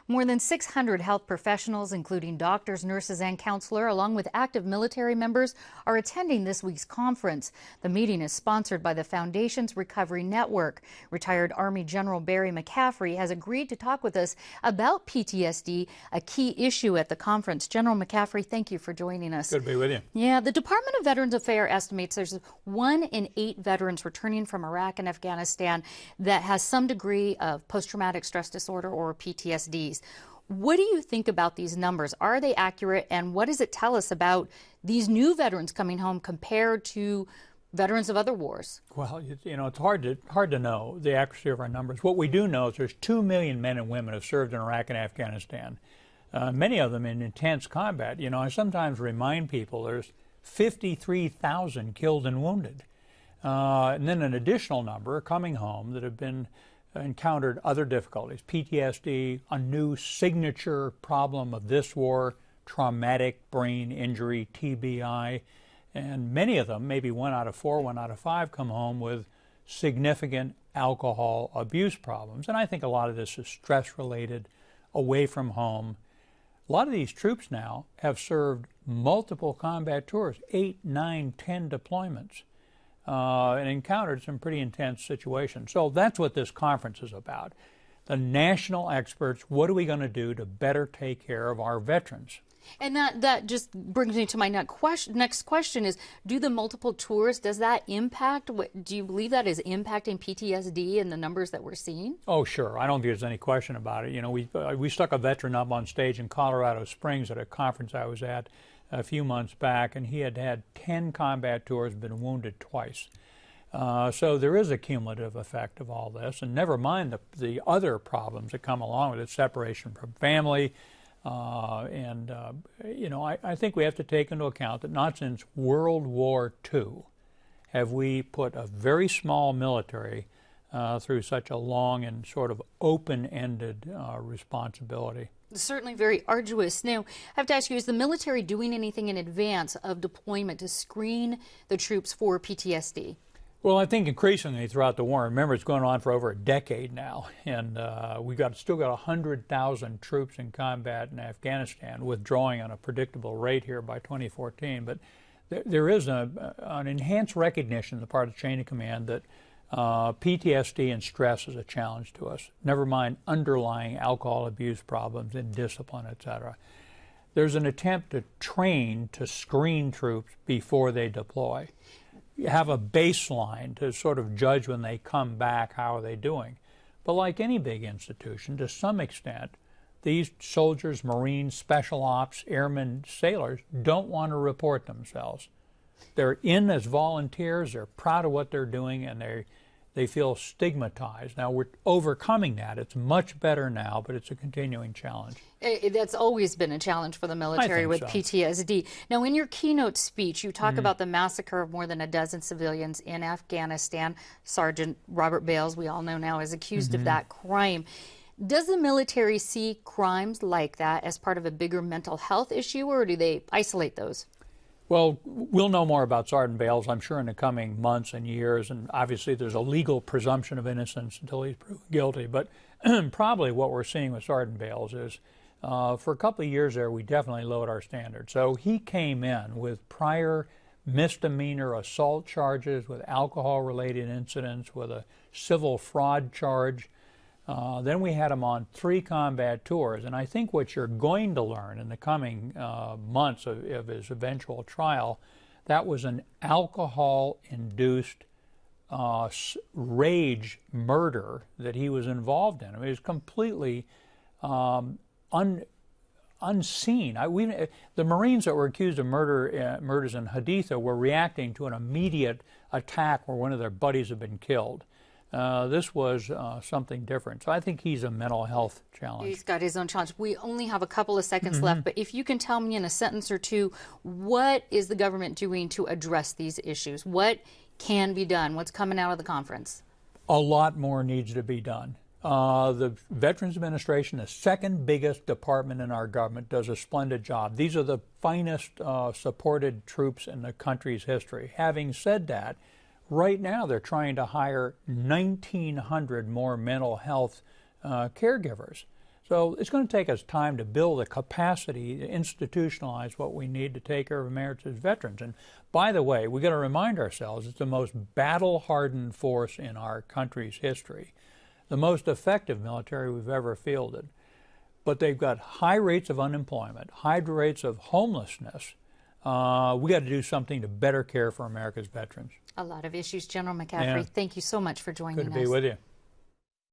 More than 600 health professionals, including doctors, nurses, and counselors, along with active military members, are attending this week's conference. The meeting is sponsored by the Foundation's Recovery Network. Retired Army General Barry McCaffrey has agreed to talk with us about PTSD, a key issue at the conference. General McCaffrey, thank you for joining us. Good to be with you. Yeah, the Department of Veterans Affairs estimates there's 1 in 8 veterans returning from Iraq and Afghanistan that has some degree of post-traumatic stress disorder or PTSD. What do you think about these numbers? Are they accurate? And what does it tell us about these new veterans coming home compared to veterans of other wars? Well, you know, it's hard to know the accuracy of our numbers. What we do know is there's 2 million men and women who have served in Iraq and Afghanistan, many of them in intense combat. You know, I sometimes remind people there's 53,000 killed and wounded. And then an additional number coming home that have been encountered other difficulties, PTSD, a new signature problem of this war, traumatic brain injury, TBI, and many of them, maybe 1 out of 4, 1 out of 5, come home with significant alcohol abuse problems. And I think a lot of this is stress-related, away from home. A lot of these troops now have served multiple combat tours, 8, 9, 10 deployments. And encountered some pretty intense situations. So that's what this conference is about. The national experts, what are we going to do to better take care of our veterans? And that just brings me to my next question is, do the multiple tours, does that impact, do you believe that is impacting PTSD and the numbers that we're seeing? Oh, sure. I don't think there's any question about it. You know, we stuck a veteran up on stage in Colorado Springs at a conference I was at a few months back, and he had had 10 combat tours, been wounded twice. So there is a cumulative effect of all this, and never mind the other problems that come along with it, separation from family. You know, I think we have to take into account that not since World War II have we put a very small military through such a long and sort of open-ended responsibility. Certainly very arduous. Now, I have to ask you, is the military doing anything in advance of deployment to screen the troops for PTSD? Well, I think increasingly throughout the war. Remember, it's going on for over a decade now, and we've still got 100,000 troops in combat in Afghanistan, withdrawing on a predictable rate here by 2014. But there is an enhanced recognition on the part of the chain of command that PTSD and stress is a challenge to us, never mind underlying alcohol abuse problems, indiscipline, etc. There's an attempt to train to screen troops before they deploy. You have a baseline to sort of judge when they come back, how are they doing. But like any big institution, to some extent, these soldiers, Marines, Special Ops, airmen, sailors don't want to report themselves. They're in as volunteers, they're proud of what they're doing, and they feel stigmatized. Now, we're overcoming that. It's much better now, but it's a continuing challenge. That's always been a challenge for the military with PTSD. Now, in your keynote speech, you talk about the massacre of more than a dozen civilians in Afghanistan. Sergeant Robert Bales, we all know now, is accused of that crime. Does the military see crimes like that as part of a bigger mental health issue, or do they isolate those? Well, we'll know more about Sergeant Bales, I'm sure, in the coming months and years, and obviously there's a legal presumption of innocence until he's proven guilty. But probably what we're seeing with Sergeant Bales is, for a couple of years there, we definitely lowered our standards. So he came in with prior misdemeanor assault charges, with alcohol-related incidents, with a civil fraud charge. Then we had him on 3 combat tours, and I think what you're going to learn in the coming months of his eventual trial, that was an alcohol-induced rage murder that he was involved in. I mean, it was completely unseen. The Marines that were accused of murders in Haditha were reacting to an immediate attack where one of their buddies had been killed. This was something different. So I think he's a mental health challenge. He's got his own challenge. We only have a couple of seconds left, but if you can tell me in a sentence or two, what is the government doing to address these issues? What can be done? What's coming out of the conference? A lot more needs to be done. The Veterans Administration, the second biggest department in our government, does a splendid job. These are the finest supported troops in the country's history. Having said that, right now they're trying to hire 1,900 more mental health caregivers. So it's going to take us time to build a capacity to institutionalize what we need to take care of America's veterans. And by the way, we've got to remind ourselves it's the most battle-hardened force in our country's history, the most effective military we've ever fielded. But they've got high rates of unemployment, high rates of homelessness. We got to do something to better care for America's veterans. A lot of issues. General McCaffrey, Yeah. thank you so much for joining us. Good to be with you.